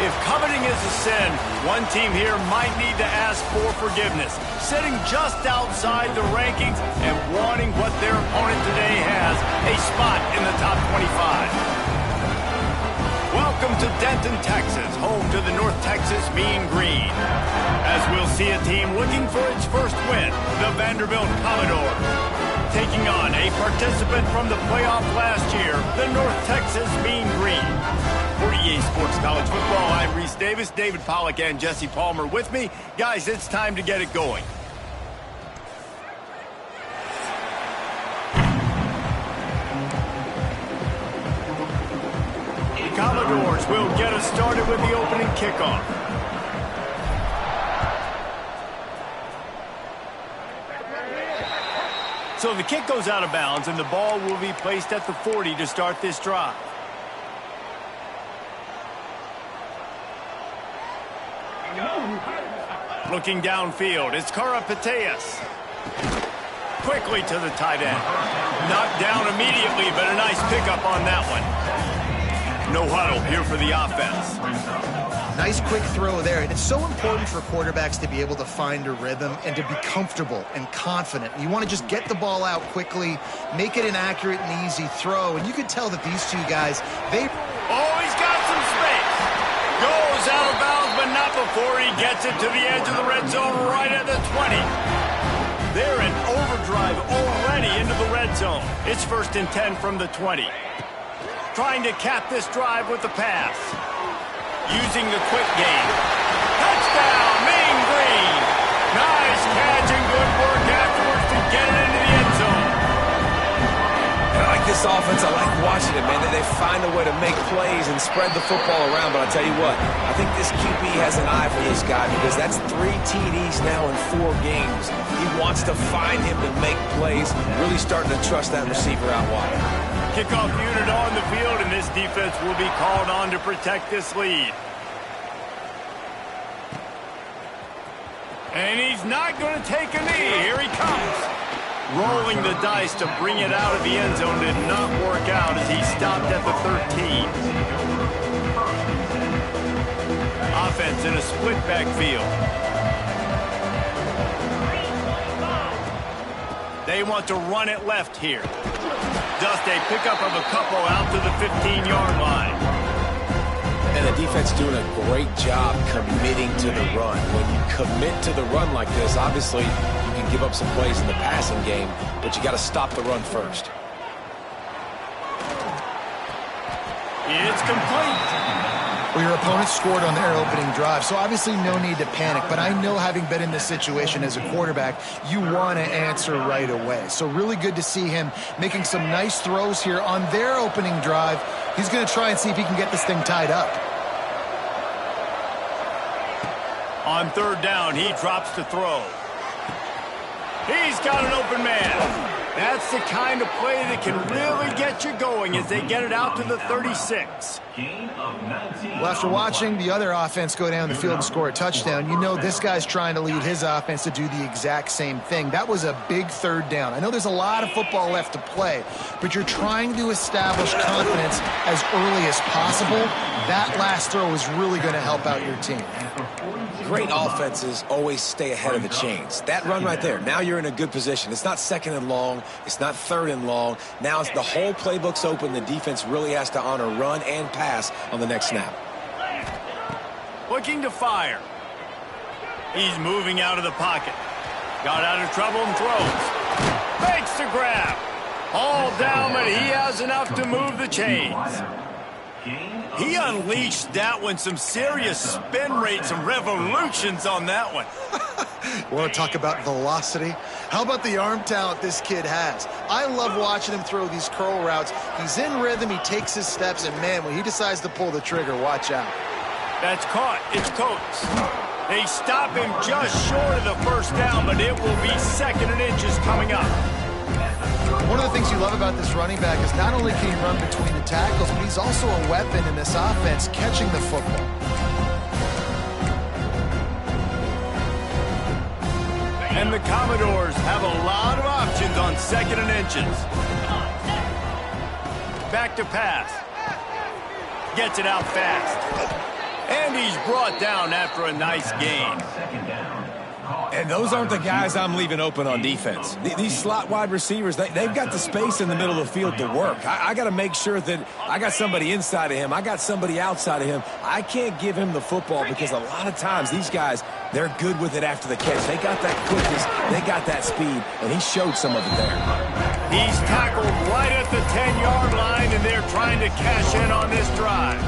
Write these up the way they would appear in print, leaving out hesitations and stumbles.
If coveting is a sin, one team here might need to ask for forgiveness, sitting just outside the rankings and wanting what their opponent today has, a spot in the top 25. Welcome to Denton, Texas, home to the North Texas Mean Green. As we'll see a team looking for its first win, the Vanderbilt Commodores. Taking on a participant from the playoff last year, the North Texas Mean Green. For EA Sports College Football, I'm Reese Davis, David Pollack, and Jesse Palmer with me. Guys, it's time to get it going. The Commodores will get us started with the opening kickoff. So the kick goes out of bounds, and the ball will be placed at the 40 to start this drive. Looking downfield, it's Karapateas. Quickly to the tight end. Knocked down immediately, but a nice pickup on that one. No huddle here for the offense. Nice quick throw there. And it's so important for quarterbacks to be able to find a rhythm and to be comfortable and confident. You want to just get the ball out quickly, make it an accurate and easy throw. And you can tell that these two guys, Oh, he's got some space. Goes out of bounds, but not before he gets it to the edge of the red zone right at the 20. They're in overdrive already into the red zone. It's 1st and 10 from the 20. Trying to cap this drive with the pass. Using the quick game. Touchdown, Mean Green. Nice catch and good work afterwards to get it into the end zone. I like this offense. I like watching it, man. They find a way to make plays and spread the football around. But I'll tell you what, I think this QB has an eye for this guy because that's 3 TDs now in 4 games. He wants to find him to make plays, really starting to trust that receiver out wide. Kickoff unit on the field, and this defense will be called on to protect this lead. And he's not going to take a knee. Here he comes. Rolling the dice to bring it out of the end zone did not work out as he stopped at the 13. Offense in a split backfield. They want to run it left here. Just a pickup of a couple out to the 15-yard line. And the defense doing a great job committing to the run. When you commit to the run like this, obviously you can give up some plays in the passing game, but you got to stop the run first. It's complete. Well, your opponent scored on their opening drive, so obviously no need to panic. But I know, having been in this situation as a quarterback, you want to answer right away. So really good to see him making some nice throws here on their opening drive. He's going to try and see if he can get this thing tied up. On 3rd down, he drops to throw. He's got an open man. That's the kind of play that can really get you going as they get it out to the 36. Well, after watching the other offense go down the field and score a touchdown, you know this guy's trying to lead his offense to do the exact same thing. That was a big 3rd down. I know there's a lot of football left to play, but you're trying to establish confidence as early as possible. That last throw is really going to help out your team. Great offenses always stay ahead of the chains. That run right there, now you're in a good position. It's not 2nd and long. It's not 3rd and long. Now it's the whole playbook's open. The defense really has to honor run and pass on the next snap. Looking to fire. He's moving out of the pocket. Got out of trouble and throws. Makes the grab. All down, but he has enough to move the chains. He unleashed that one. Some serious spin rate, some revolutions on that one. Want to talk about velocity? How about the arm talent this kid has? I love watching him throw these curl routes. He's in rhythm, he takes his steps, and man, when he decides to pull the trigger, watch out. That's caught. It's Coates. They stop him just short of the 1st down, but it will be 2nd and inches coming up. One of the things you love about this running back is not only can he run between the tackles, but he's also a weapon in this offense, catching the football. And the Commodores have a lot of options on 2nd and inches. Back to pass. Gets it out fast. And he's brought down after a nice gain. And those aren't the guys I'm leaving open on defense. These slot wide receivers, they've got the space in the middle of the field to work. I got to make sure that I got somebody inside of him. I got somebody outside of him. I can't give him the football because a lot of times these guys, they're good with it after the catch. They got that quickness, they got that speed, and he showed some of it there. He's tackled right at the 10-yard line, and they're trying to cash in on this drive.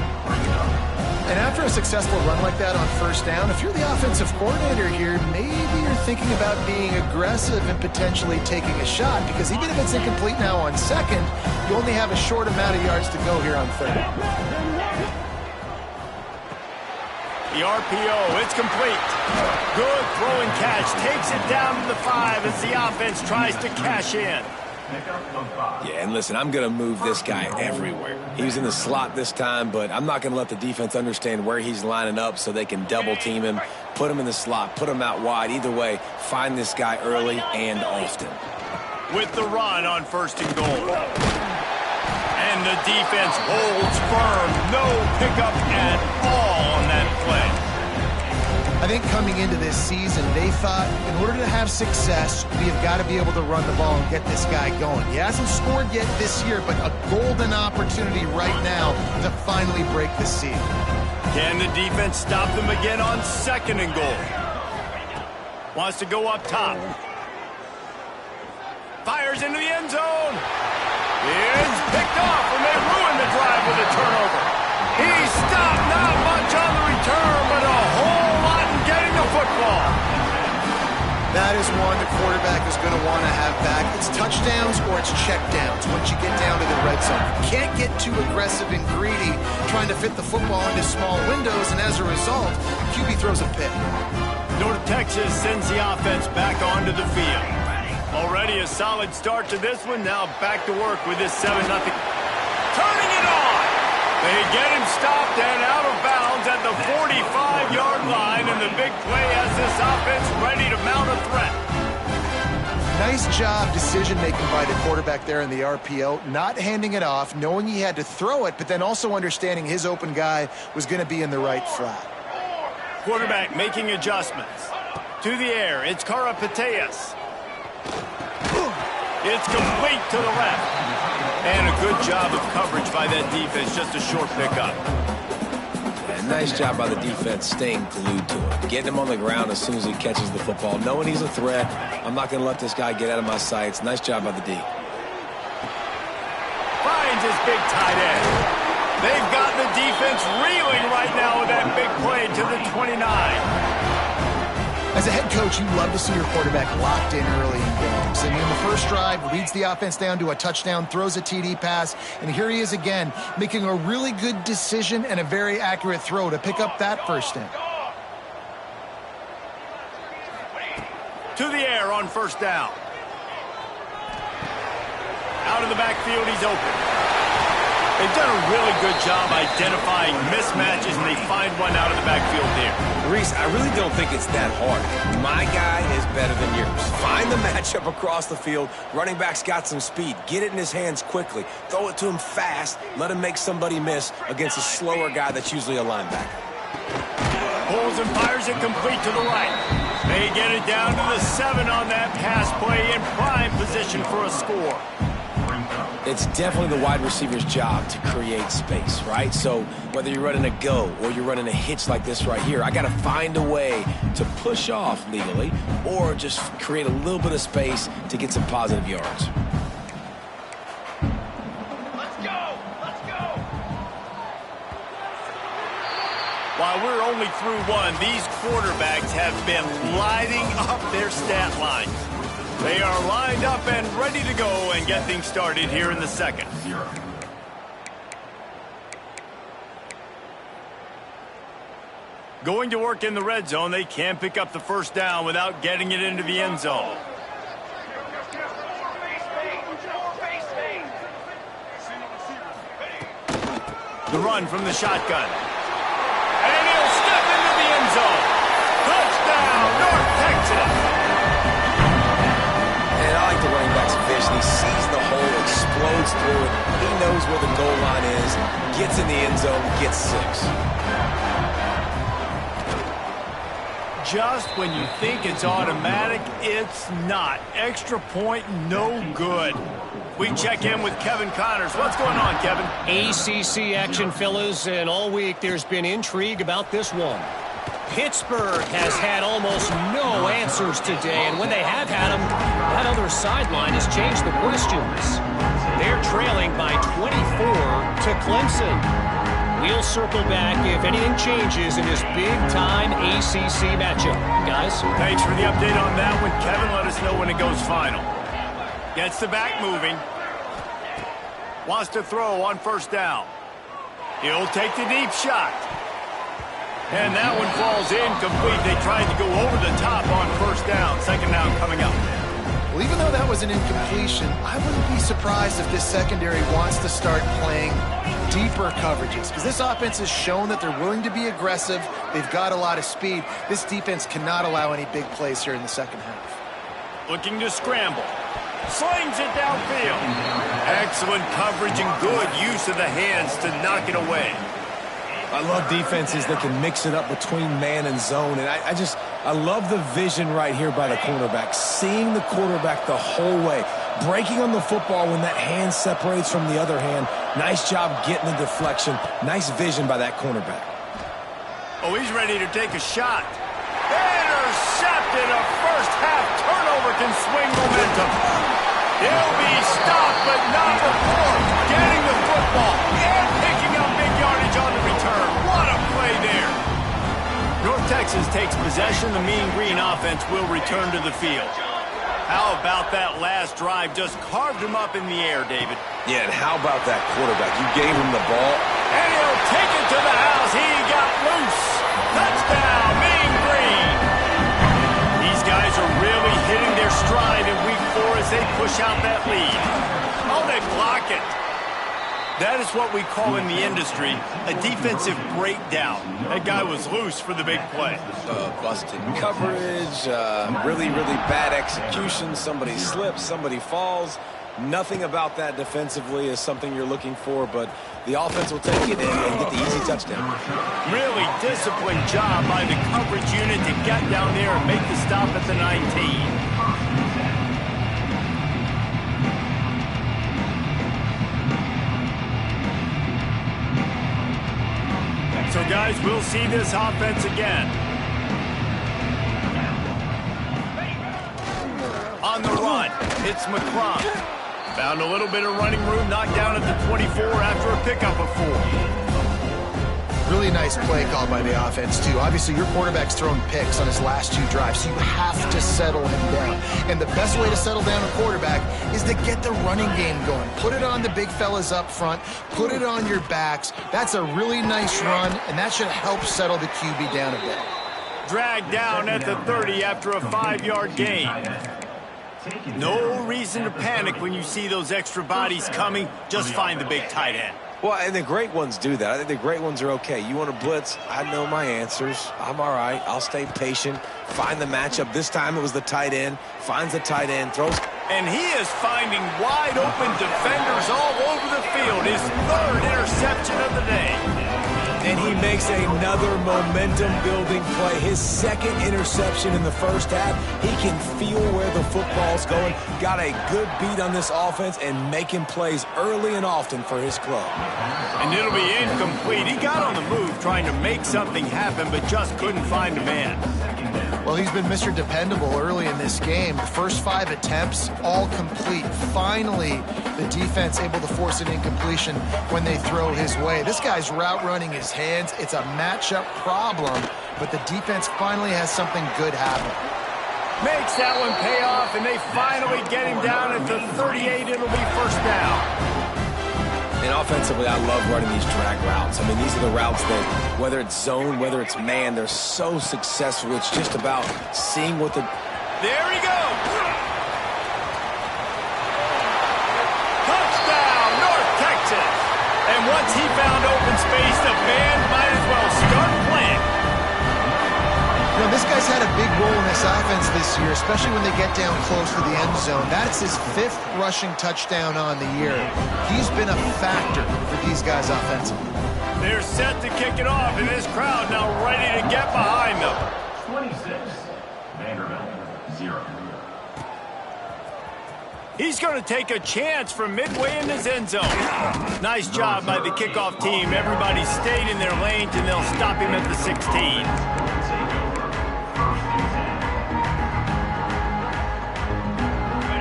And after a successful run like that on first down, if you're the offensive coordinator here, maybe you're thinking about being aggressive and potentially taking a shot, because even if it's incomplete now on second, you only have a short amount of yards to go here on third. The RPO, it's complete. Good throw and catch, takes it down to the 5 as the offense tries to cash in. Yeah, and listen, I'm going to move this guy everywhere. He was in the slot this time, but I'm not going to let the defense understand where he's lining up so they can double team him, put him in the slot, put him out wide. Either way, find this guy early and often. With the run on first and goal. And the defense holds firm. No pickup at all on that play. I think coming into this season, they thought in order to have success, we have got to be able to run the ball and get this guy going. He hasn't scored yet this year, but a golden opportunity right now to finally break the seal. Can the defense stop them again on second and goal? Wants to go up top. Fires into the end zone. It's picked off, and they ruin the drive with a turnover. He stopped, not much on the return, but a whole lot in getting the football. That is one the quarterback is going to want to have back. It's touchdowns or it's checkdowns once you get down to the red zone. You can't get too aggressive and greedy trying to fit the football into small windows, and as a result, QB throws a pick. North Texas sends the offense back onto the field. Already a solid start to this one. Now back to work with this 7-0. Turning it on. They get him stopped and out of bounds at the 45-yard line, and the big play has this offense ready to mount a threat. Nice job decision-making by the quarterback there in the RPO, not handing it off, knowing he had to throw it, but then also understanding his open guy was going to be in the right flat. Quarterback making adjustments. To the air, it's Karapateas. It's complete to the left. And a good job of coverage by that defense, just a short pickup. And nice job by the defense staying glued to him. Getting him on the ground as soon as he catches the football. Knowing he's a threat, I'm not going to let this guy get out of my sights. Nice job by the D. Finds his big tight end. They've got the defense reeling right now with that big play to the 29. As a head coach, you love to see your quarterback locked in early in games. And in the first drive, leads the offense down to a touchdown, throws a TD pass, and here he is again, making a really good decision and a very accurate throw to pick up that first down. To the air on first down. Out of the backfield, he's open. They've done a really good job identifying mismatches, and they find one out of the backfield there. Reese, I really don't think it's that hard. My guy is better than yours. Find the matchup across the field. Running back's got some speed. Get it in his hands quickly. Throw it to him fast. Let him make somebody miss against a slower guy that's usually a linebacker. Pulls and fires it complete to the right. They get it down to the 7 on that pass play in prime position for a score. It's definitely the wide receiver's job to create space, right? So whether you're running a go or you're running a hitch like this right here, I got to find a way to push off legally or just create a little bit of space to get some positive yards. Let's go! Let's go! While we're only through one, these quarterbacks have been lighting up their stat line. They are lined up and ready to go and get things started here in the second. Going to work in the red zone, they can't pick up the first down without getting it into the end zone. The run from the shotgun. And he'll step into the end zone. Touchdown, North Texas. And I like the running back's vision. He sees the hole, explodes through it. He knows where the goal line is, gets in the end zone, gets 6. just when you think it's automatic, it's not. Extra point, no good. We check in with Kevin Connors. What's going on, Kevin? ACC action, fellas, and all week there's been intrigue about this one. Pittsburgh has had almost no answers today, and when they have had them, that other sideline has changed the questions. They're trailing by 24 to Clemson. We'll circle back if anything changes in this big-time ACC matchup. Guys? Thanks for the update on that one. Kevin, let us know when it goes final. Gets the back moving. Wants to throw on first down. He'll take the deep shot. And that one falls incomplete. They tried to go over the top on first down. Second down coming up. Well, even though that was an incompletion, I wouldn't be surprised if this secondary wants to start playing deeper coverages, because this offense has shown that they're willing to be aggressive. They've got a lot of speed. This defense cannot allow any big plays here in the second half. Looking to scramble. Slings it downfield. Excellent coverage and good use of the hands to knock it away. I love defenses that can mix it up between man and zone, and I love the vision right here by the cornerback, seeing the quarterback the whole way, breaking on the football when that hand separates from the other hand. Nice job getting the deflection. Nice vision by that cornerback. Oh, he's ready to take a shot. Intercepted. A first-half turnover can swing momentum. He'll be stopped, but not before getting the football and picking up big yardage on the return. What a play there. North Texas takes possession. The Mean Green offense will return to the field. How about that last drive? Just carved him up in the air, David. Yeah, and how about that quarterback? You gave him the ball. And he'll take it to the house. He got loose. Touchdown, Mean Green. These guys are really hitting their stride in week 4 as they push out that lead. Oh, they block it. That is what we call in the industry a defensive breakdown. That guy was loose for the big play. Busted coverage, really bad execution. Somebody slips, somebody falls. Nothing about that defensively is something you're looking for, but the offense will take it and get the easy touchdown. Really disciplined job by the coverage unit to get down there and make the stop at the 19. So, guys, we'll see this offense again. On the run, it's McCrum. Found a little bit of running room, knocked down at the 24 after a pickup of 4. Really nice play call by the offense, too. Obviously, your quarterback's throwing picks on his last 2 drives, so you have to settle him down. And the best way to settle down a quarterback is to get the running game going. Put it on the big fellas up front. Put it on your backs. That's a really nice run, and that should help settle the QB down a bit. Dragged down at the 30 after a 5-yard gain. No reason to panic when you see those extra bodies coming. Just find the big tight end. Well, and the great ones do that. I think the great ones are okay. You want to blitz? I know my answers. I'm all right. I'll stay patient. Find the matchup. This time it was the tight end. Finds the tight end. Throws. And he is finding wide open defenders all over the field. His 3rd interception of the day. And he makes another momentum-building play. His 2nd interception in the first half. He can feel where the football's going. Got a good beat on this offense and making plays early and often for his club. And it'll be incomplete. He got on the move trying to make something happen, but just couldn't find a man. Well, he's been Mr. Dependable early in this game. The first 5 attempts, all complete. Finally, the defense able to force an incompletion when they throw his way. This guy's route running his hands. It's a matchup problem, but the defense finally has something good happen. Makes that one pay off, and they finally get him down at the 38. It'll be first down. And offensively, I love running these drag routes. I mean, these are the routes that, whether it's zone, whether it's man, they're so successful. It's just about seeing what the... There he goes! Touchdown, North Texas! And once he found open space, the band might as well start playing. You know, this guy's had a big role in this offense this year, especially when they get down close to the end zone. That's his 5th rushing touchdown on the year. He's been a factor for these guys offensively. They're set to kick it off, and this crowd now ready to get behind them. 26, Vanderbilt, 0. He's going to take a chance from midway in his end zone. Nice job by the kickoff team. Everybody stayed in their lanes, and they'll stop him at the 16.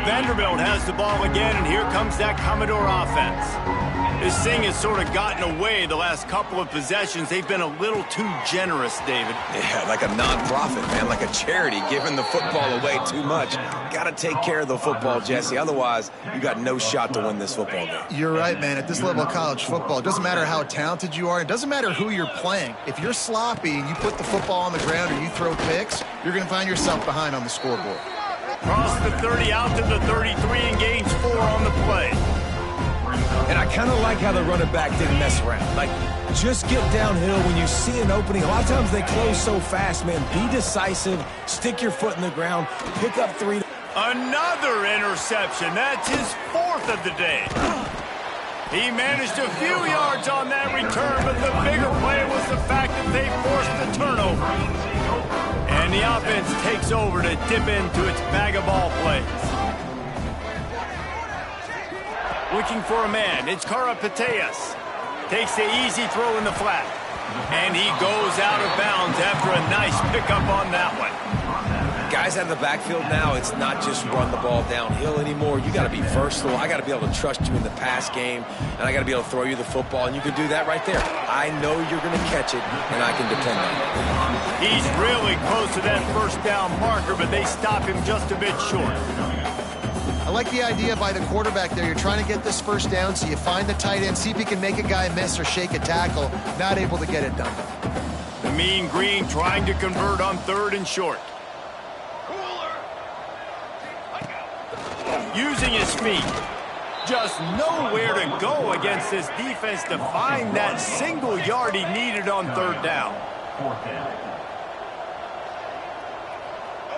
Vanderbilt has the ball again, and here comes that Commodore offense. This thing has sort of gotten away the last couple of possessions. They've been a little too generous, David. Yeah, like a nonprofit, man, like a charity, giving the football away too much. Got to take care of the football, Jesse. Otherwise, you got no shot to win this football game. You're right, man. At this level of college football, it doesn't matter how talented you are. It doesn't matter who you're playing. If you're sloppy and you put the football on the ground or you throw picks, you're going to find yourself behind on the scoreboard. Cross the 30 out to the 33 and gains 4 on the play. And I kind of like how the running back didn't mess around. Like, just get downhill when you see an opening. A lot of times they close so fast, man. Be decisive. Stick your foot in the ground. Pick up 3. Another interception. That's his 4th of the day. He managed a few yards on that return, but the bigger play was the fact that they forced the turnover. And the offense takes over to dip into its bag of ball plays. Looking for a man. It's Karapateas. Takes the easy throw in the flat. And he goes out of bounds after a nice pickup on that one. Guys out of the backfield now, it's not just run the ball downhill anymore. You got to be versatile. I got to be able to trust you in the pass game, and I got to be able to throw you the football, and you can do that right there. I know you're going to catch it, and I can depend on it. He's really close to that first down marker, but they stop him just a bit short. I like the idea by the quarterback there. You're trying to get this first down, so you find the tight end, see if he can make a guy miss or shake a tackle. Not able to get it done. The Mean Green trying to convert on 3rd and short. Using his feet. Just nowhere to go against this defense to find that single yard he needed on 3rd down.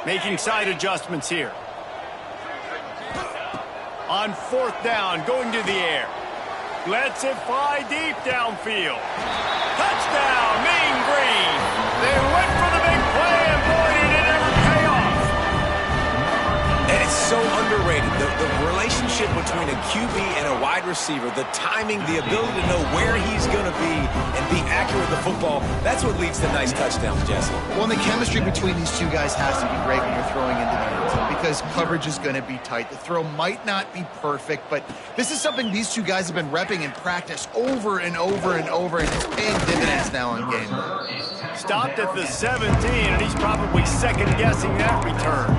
Making side adjustments here. On 4th down, going to the air. Lets it fly deep downfield. Touchdown, Mean Green. They went for the big play, and boy, did it ever pay off. And it's so underrated. The relationship between a QB and a wide receiver, the timing, the ability to know where he's going to be and be accurate with the football, that's what leads to nice touchdowns, Jesse. Well, and the chemistry between these two guys has to be great when you're throwing into the end zone because coverage is going to be tight. The throw might not be perfect, but this is something these two guys have been repping in practice over and over and over, and it's paying dividends now on game day. Stopped at the 17, and he's probably second-guessing that return.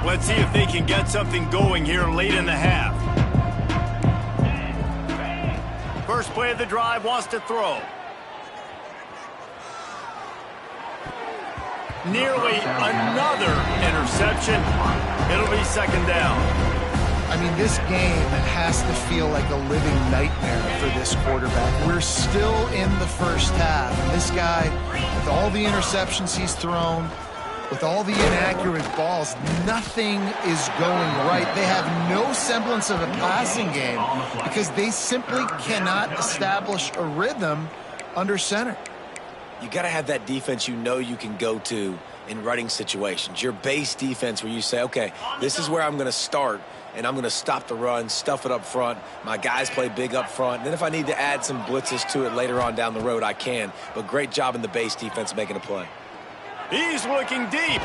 Let's see if they can get something going here late in the half. First play of the drive, wants to throw. Nearly another interception. It'll be 2nd down. I mean, this game has to feel like a living nightmare for this quarterback. We're still in the first half. And this guy, with all the interceptions he's thrown, with all the inaccurate balls, nothing is going right. They have no semblance of a passing game because they simply cannot establish a rhythm under center. You got to have that defense you know you can go to in running situations. Your base defense where you say, okay, this is where I'm going to start, and I'm going to stop the run, stuff it up front. My guys play big up front. Then if I need to add some blitzes to it later on down the road, I can. But great job in the base defense making a play. He's looking deep.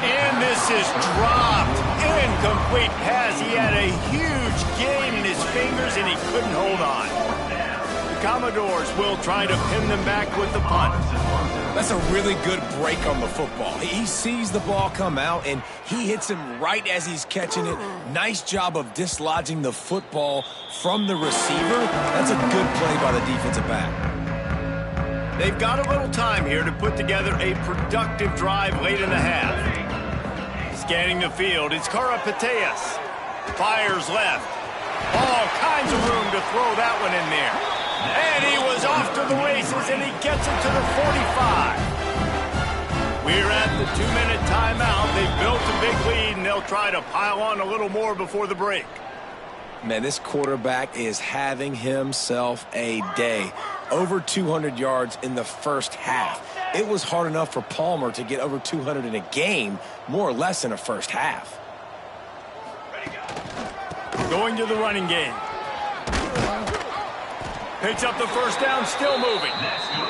And this is dropped. Incomplete pass. He had a huge gain in his fingers, and he couldn't hold on. The Commodores will try to pin them back with the punt. That's a really good break on the football. He sees the ball come out, and he hits him right as he's catching it. Nice job of dislodging the football from the receiver. That's a good play by the defensive back. They've got a little time here to put together a productive drive late in the half. Scanning the field, it's Karapateas. Fires left. All kinds of room to throw that one in there. And he was off to the races, and he gets it to the 45. We're at the 2-minute timeout. They've built a big lead, and they'll try to pile on a little more before the break. Man, this quarterback is having himself a day. Over 200 yards in the first half. It was hard enough for Palmer to get over 200 in a game, more or less in a first half. Going to the running game. Picks up the first down, still moving.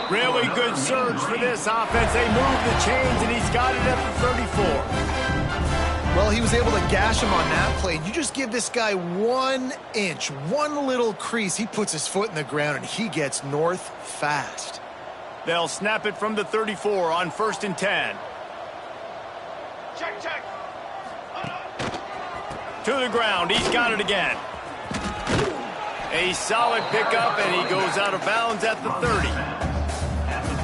Really good surge for this offense. They move the chains, and he's got it at the 34. Well, he was able to gash him on that play. You just give this guy 1 inch, one little crease. He puts his foot in the ground, and he gets north fast. They'll snap it from the 34 on 1st and 10. Check. To the ground. He's got it again. A solid pickup, and he goes out of bounds at the 30.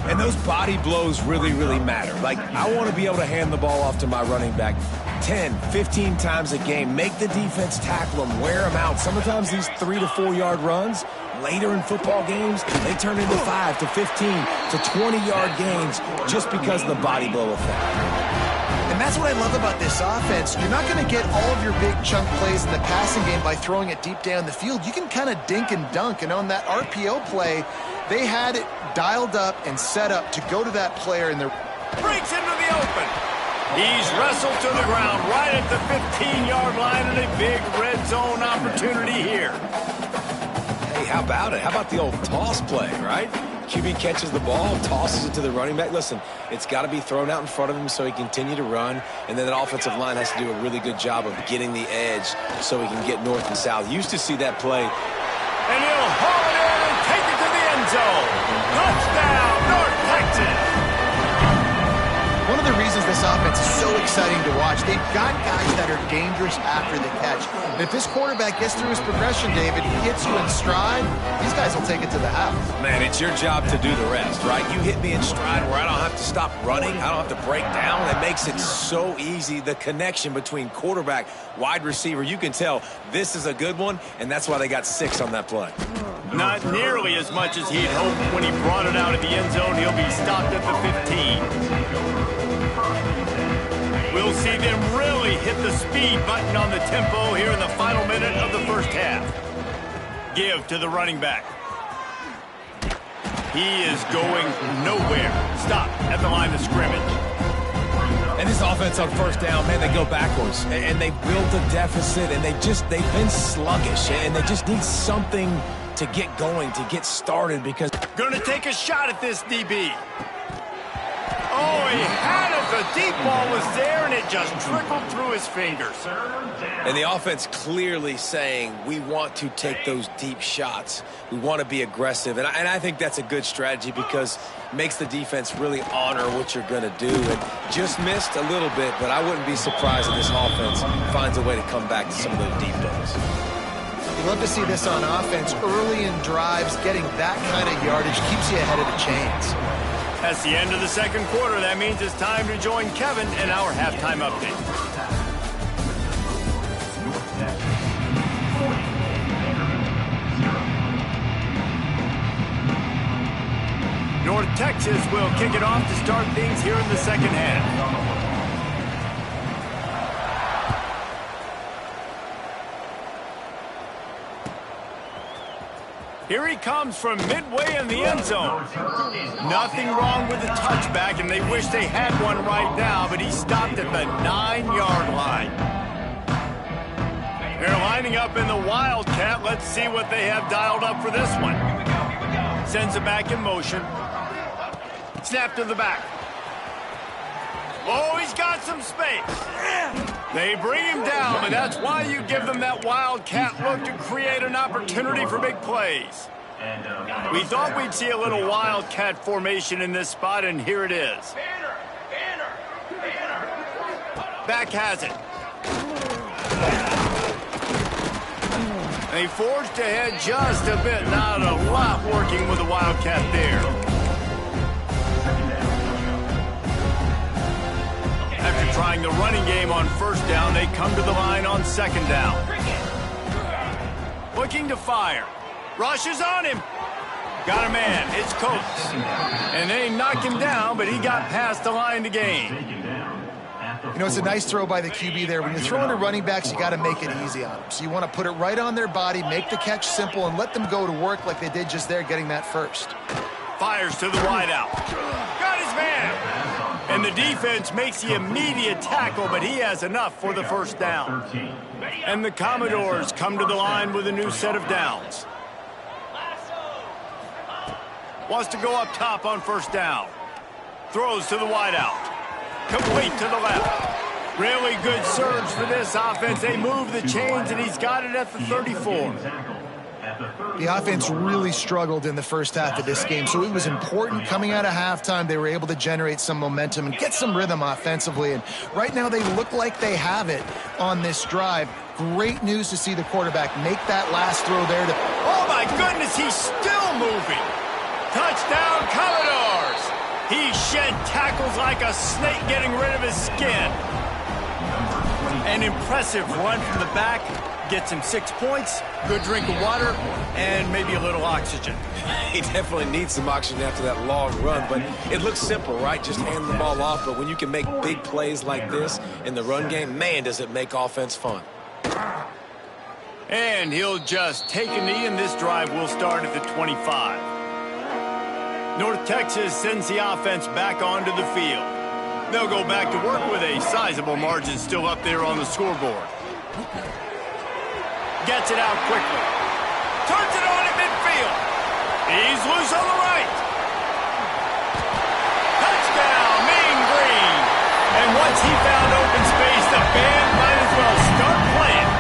And those body blows really, really matter. Like, I want to be able to hand the ball off to my running back 10, 15 times a game. Make the defense tackle them, wear them out. Sometimes these 3 to 4 yard runs, later in football games, they turn into 5 to 15 to 20-yard gains just because of the body blow effect. And that's what I love about this offense. You're not going to get all of your big chunk plays in the passing game by throwing it deep down the field. You can kind of dink and dunk. And on that RPO play, they had it dialed up and set up to go to that player in the... Breaks into the open. He's wrestled to the ground right at the 15-yard line, and a big red zone opportunity here. Hey, how about it? How about the old toss play, right? QB catches the ball, tosses it to the running back. Listen, it's got to be thrown out in front of him so he can continue to run, and then that offensive line has to do a really good job of getting the edge so he can get north and south. Used to see that play. And he'll haul it in and take it to the end zone. Touchdown, North Texas. One of the reasons this offense is so exciting to watch, they've got guys that are dangerous after the catch. And if this quarterback gets through his progression, David, he hits you in stride, these guys will take it to the house. Man, it's your job to do the rest, right? You hit me in stride where I don't have to stop running. I don't have to break down. That makes it so easy. The connection between quarterback, wide receiver, you can tell this is a good one, and that's why they got 6 on that play. Not nearly as much as he'd hoped when he brought it out of the end zone. He'll be stopped at the 15. We'll see them really hit the speed button on the tempo here in the final minute of the first half. Give to the running back. He is going nowhere. Stop at the line of scrimmage. And this offense on first down, man, they go backwards. And they built a deficit, and they've been sluggish. And they just need something to get going, to get started, because... Gonna take a shot at this DB. Oh, he had it. The deep ball was there, and it just trickled through his fingers. And the offense clearly saying, we want to take those deep shots. We want to be aggressive. And I think that's a good strategy because it makes the defense really honor what you're going to do. And just missed a little bit, but I wouldn't be surprised if this offense finds a way to come back to some of those deep balls. You love to see this on offense. Early in drives, getting that kind of yardage keeps you ahead of the chains. That's the end of the second quarter. That means it's time to join Kevin in our halftime update. North Texas will kick it off to start things here in the second half. Here he comes from midway in the end zone. Nothing wrong with the touchback, and they wish they had one right now, but he stopped at the 9-yard line. They're lining up in the Wildcat. Let's see what they have dialed up for this one. Sends it back in motion. Snap to the back. Oh, he's got some space. They bring him down, but that's why you give them that Wildcat look to create an opportunity for big plays. We thought we'd see a little Wildcat formation in this spot, and here it is. Back has it. They forged ahead just a bit. Not a lot working with the Wildcat there. After trying the running game on first down, they come to the line on second down. Looking to fire. Rush is on him. Got a man. It's Coates. And they knock him down, but he got past the line to gain. You know, it's a nice throw by the QB there. When you're throwing to running backs, you got to make it easy on them. So you want to put it right on their body, make the catch simple, and let them go to work like they did just there, getting that first. Fires to the wideout. Got his man. And the defense makes the immediate tackle, but he has enough for the first down. And the Commodores come to the line with a new set of downs. Wants to go up top on first down. Throws to the wideout. Complete to the left. Really good surge for this offense. They move the chains, and he's got it at the 34. The offense really struggled in the first half of this game, so it was important coming out of halftime. They were able to generate some momentum and get some rhythm offensively, and right now they look like they have it on this drive. Great news to see the quarterback make that last throw there. Oh, my goodness, he's still moving. Touchdown, Commodores. He shed tackles like a snake getting rid of his skin. An impressive run from the back. Gets him 6 points, good drink of water, and maybe a little oxygen. He definitely needs some oxygen after that long run, but it looks simple, right? Just hand the ball off, but when you can make big plays like this in the run game, man, does it make offense fun. And he'll just take a knee, and this drive will start at the 25. North Texas sends the offense back onto the field. They'll go back to work with a sizable margin still up there on the scoreboard. Gets it out quickly. Turns it on at midfield. He's loose on the right. Touchdown, Mean Green. And once he found open space, the band might as well start playing.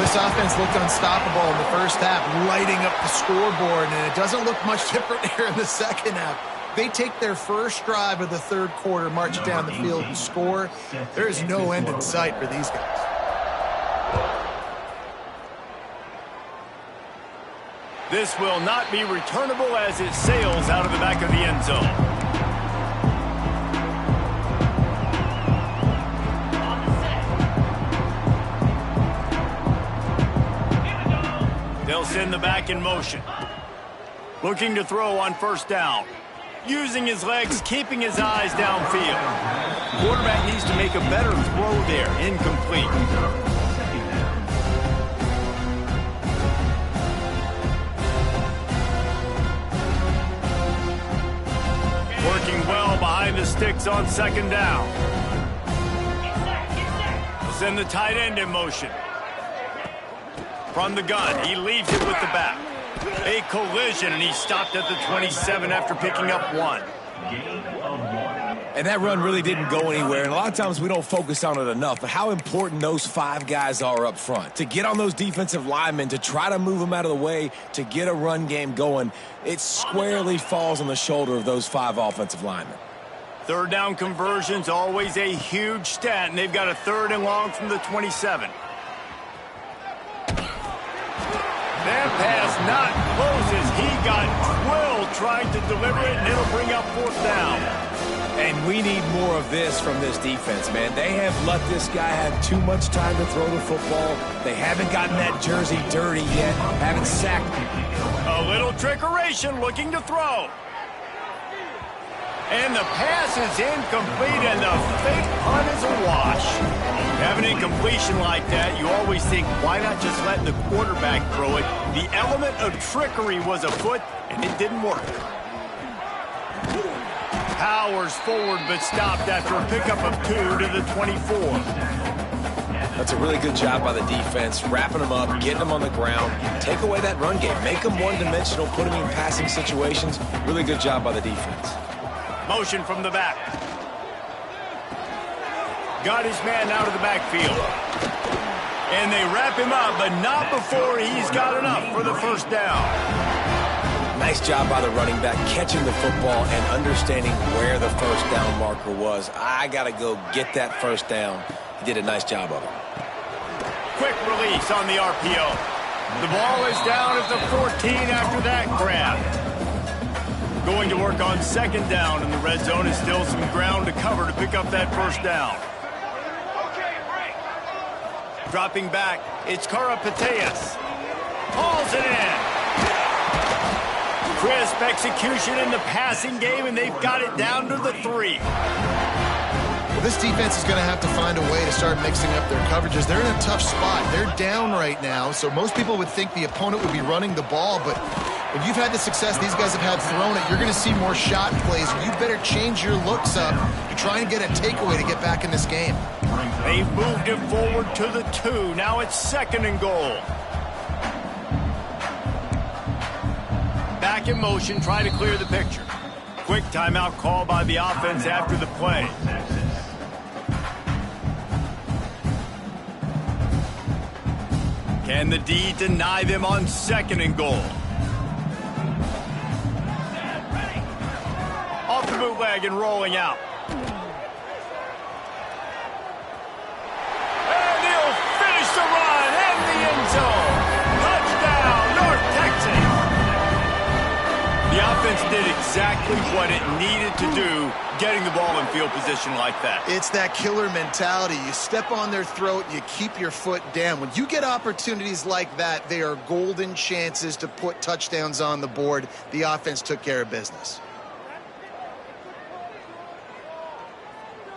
This offense looked unstoppable in the first half, lighting up the scoreboard, and it doesn't look much different here in the second half. They take their first drive of the third quarter, march it down the field, and score. There is no end in sight for these guys. This will not be returnable as it sails out of the back of the end zone. They'll send the back in motion. Looking to throw on first down. Using his legs, keeping his eyes downfield. Quarterback needs to make a better throw there. Incomplete. Working well behind the sticks on second down. Send the tight end in motion. From the gun, he leaves it with the back. A collision, and he stopped at the 27 after picking up 1. And that run really didn't go anywhere, and a lot of times we don't focus on it enough, but how important those 5 guys are up front. To get on those defensive linemen, to try to move them out of the way, to get a run game going, it squarely falls on the shoulder of those 5 offensive linemen. Third down conversion's always a huge stat, and they've got a 3rd and long from the 27. That pass not close as he got drilled trying to deliver it, and it'll bring up 4th down. And we need more of this from this defense, man. They have let this guy have too much time to throw the football. They haven't gotten that jersey dirty yet, haven't sacked him. A little trickeration looking to throw. And the pass is incomplete, and the fake punt is a wash. Having an incompletion like that, you always think, why not just let the quarterback throw it? The element of trickery was afoot, and it didn't work. Powers forward, but stopped after a pickup of 2 to the 24. That's a really good job by the defense, wrapping them up, getting them on the ground. Take away that run game. Make them one-dimensional, put them in passing situations. Really good job by the defense. Motion from the back. Got his man out of the backfield. And they wrap him up, but not before he's got enough for the first down. Nice job by the running back, catching the football and understanding where the first down marker was. I got to go get that first down. He did a nice job of it. Quick release on the RPO. The ball is down at the 14 after that grab. Going to work on second down, and the red zone is still some ground to cover to pick up that first down. Dropping back, it's Karapateas. Hauls it in. Crisp execution in the passing game, and they've got it down to the 3. This defense is going to have to find a way to start mixing up their coverages. They're in a tough spot. They're down right now, so most people would think the opponent would be running the ball, but if you've had the success these guys have had throwing it, you're going to see more shot plays. You better change your looks up to try and get a takeaway to get back in this game. They've moved it forward to the 2. Now it's 2nd and goal. Back in motion, try to clear the picture. Quick timeout call by the offense after the play. Can the D deny them on 2nd and goal? Off the bootleg and rolling out. And he'll finish the run in the end zone. Touchdown, North Texas. The offense did exactly what it needed to do, getting the ball in field position like that. It's that killer mentality. You step on their throat, you keep your foot down. When you get opportunities like that, they are golden chances to put touchdowns on the board. The offense took care of business.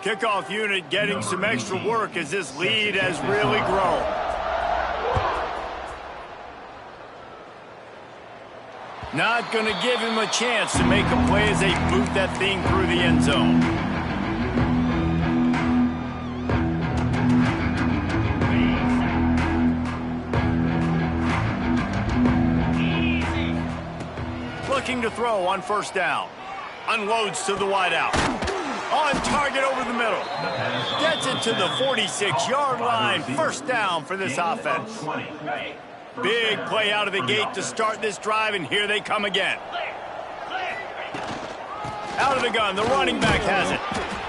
Kickoff unit getting some extra work as this lead has really grown. Not going to give him a chance to make a play as they boot that thing through the end zone. Looking to throw on 1st down. Unloads to the wideout. On target over the middle. Gets it to the 46-yard line. 1st down for this offense. Big play out of the gate to start this drive, and here they come again. Out of the gun, the running back has it.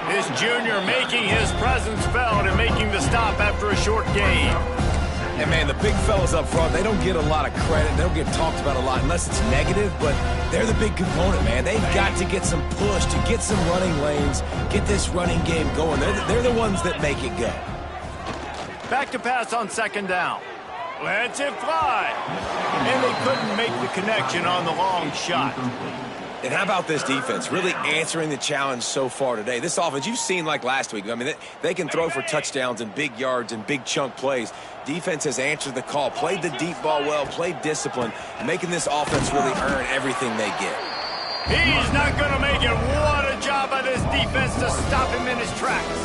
This junior making his presence felt and making the stop after a short gain. And, man, the big fellas up front, they don't get a lot of credit. They don't get talked about a lot unless it's negative, but they're the big component, man. They've got to get some push to get some running lanes, get this running game going. They're the ones that make it go. Back to pass on 2nd down. Lets it fly. And they couldn't make the connection on the long shot. And how about this defense really answering the challenge so far today? This offense, you've seen like last week. I mean, they can throw for touchdowns and big yards and big chunk plays. Defense has answered the call, played the deep ball well, played discipline, making this offense really earn everything they get. He's not going to make it. What a job by this defense to stop him in his tracks.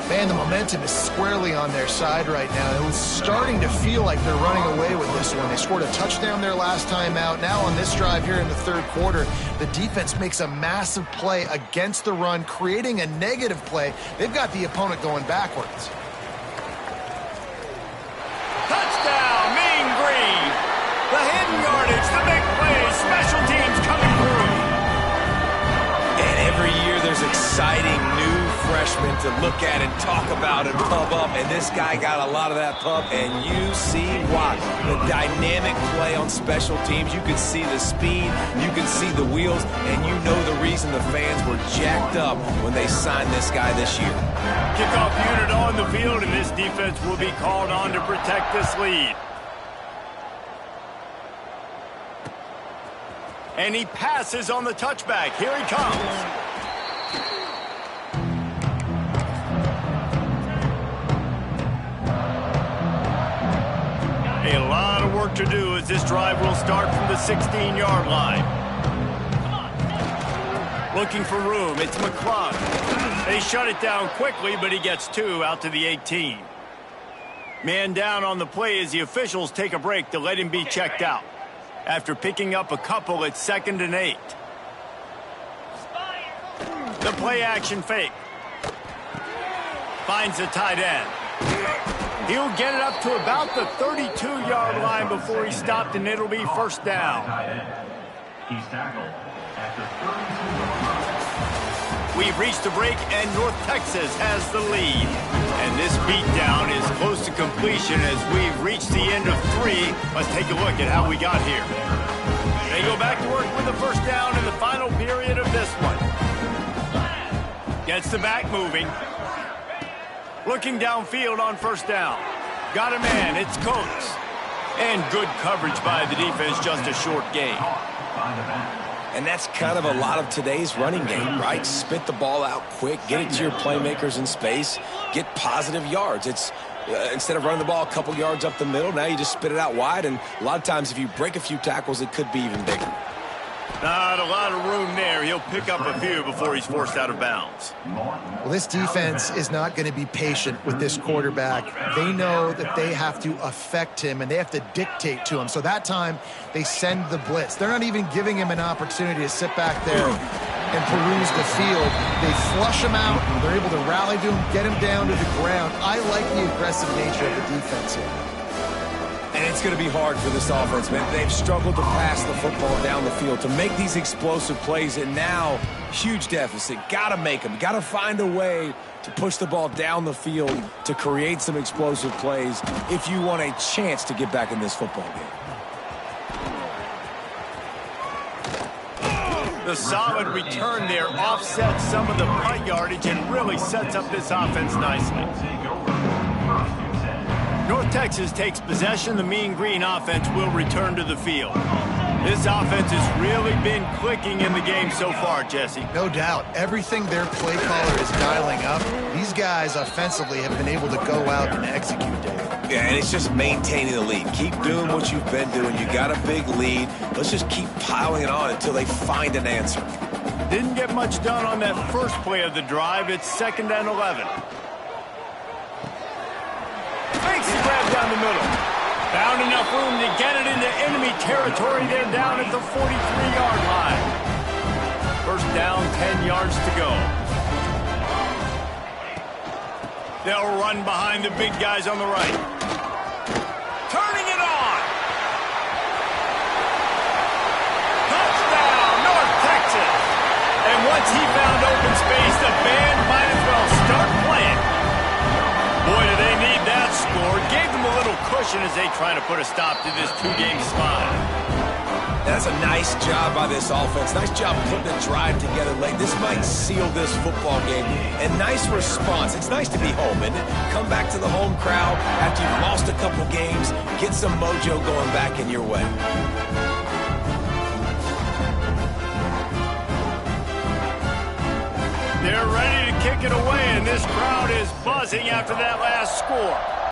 Man, the momentum is squarely on their side right now. It was starting to feel like they're running away with this one. They scored a touchdown their last time out. Now on this drive here in the 3rd quarter, the defense makes a massive play against the run, creating a negative play. They've got the opponent going backwards. Touchdown, Mean Green. The hidden yardage, the big play, special teams coming through. And every year there's exciting new freshmen to look at and talk about and pump up, and this guy got a lot of that pump, and you see why. The dynamic play on special teams, you can see the speed, you can see the wheels, and you know the reason the fans were jacked up when they signed this guy this year. Kickoff unit on the field, and this defense will be called on to protect this lead. And he passes on the touchback. Here he comes. A lot of work to do as this drive will start from the 16-yard line. Looking for room, it's McClung. They shut it down quickly, but he gets 2 out to the 18. Man down on the play as the officials take a break to let him be checked out. After picking up a couple, it's 2nd and 8. The play action fake. Finds the tight end. He'll get it up to about the 32-yard line before he's stopped, and it'll be 1st down. He's tackled at the 32. We've reached the break, and North Texas has the lead. And this beatdown is close to completion as we've reached the end of 3. Let's take a look at how we got here. They go back to work with the 1st down in the final period of this one. Gets the back moving. Looking downfield on 1st down. Got a man, it's Coates. And good coverage by the defense, just a short gain. And that's kind of a lot of today's running game, right? Spit the ball out quick, get it to your playmakers in space, get positive yards. It's instead of running the ball a couple yards up the middle, now you just spit it out wide, and a lot of times if you break a few tackles, it could be even bigger. Not a lot of room there. He'll pick up a few before he's forced out of bounds. Well, this defense is not going to be patient with this quarterback. They know that they have to affect him, and they have to dictate to him. So that time, they send the blitz. They're not even giving him an opportunity to sit back there and peruse the field. They flush him out. They're able to rally to him, get him down to the ground. I like the aggressive nature of the defense here. And it's going to be hard for this offense, man. They've struggled to pass the football down the field, to make these explosive plays, and now, huge deficit. Got to make them. Got to find a way to push the ball down the field to create some explosive plays if you want a chance to get back in this football game. The solid return there offsets some of the punt yardage and really sets up this offense nicely. North Texas takes possession. The Mean Green offense will return to the field. This offense has really been clicking in the game so far, Jesse. No doubt. Everything their play caller is dialing up, these guys offensively have been able to go out and execute, Dave. Yeah, and it's just maintaining the lead. Keep doing what you've been doing. You got a big lead. Let's just keep piling it on until they find an answer. Didn't get much done on that first play of the drive. It's 2nd and 11. Makes the grab down the middle. Found enough room to get it into enemy territory. They're down at the 43-yard line. First down, 10 yards to go. They'll run behind the big guys on the right. Turning it on. Touchdown, North Texas. And once he found open space, the band might as well start playing. Boy, do they need that score. Gave them a little cushion as they try to put a stop to this two-game spot. That's a nice job by this offense. Nice job putting a drive together late. This might seal this football game. And nice response. It's nice to be home, isn't it? Come back to the home crowd after you've lost a couple games. Get some mojo going back in your way. They're ready to kick it away, and this crowd is buzzing after that last score.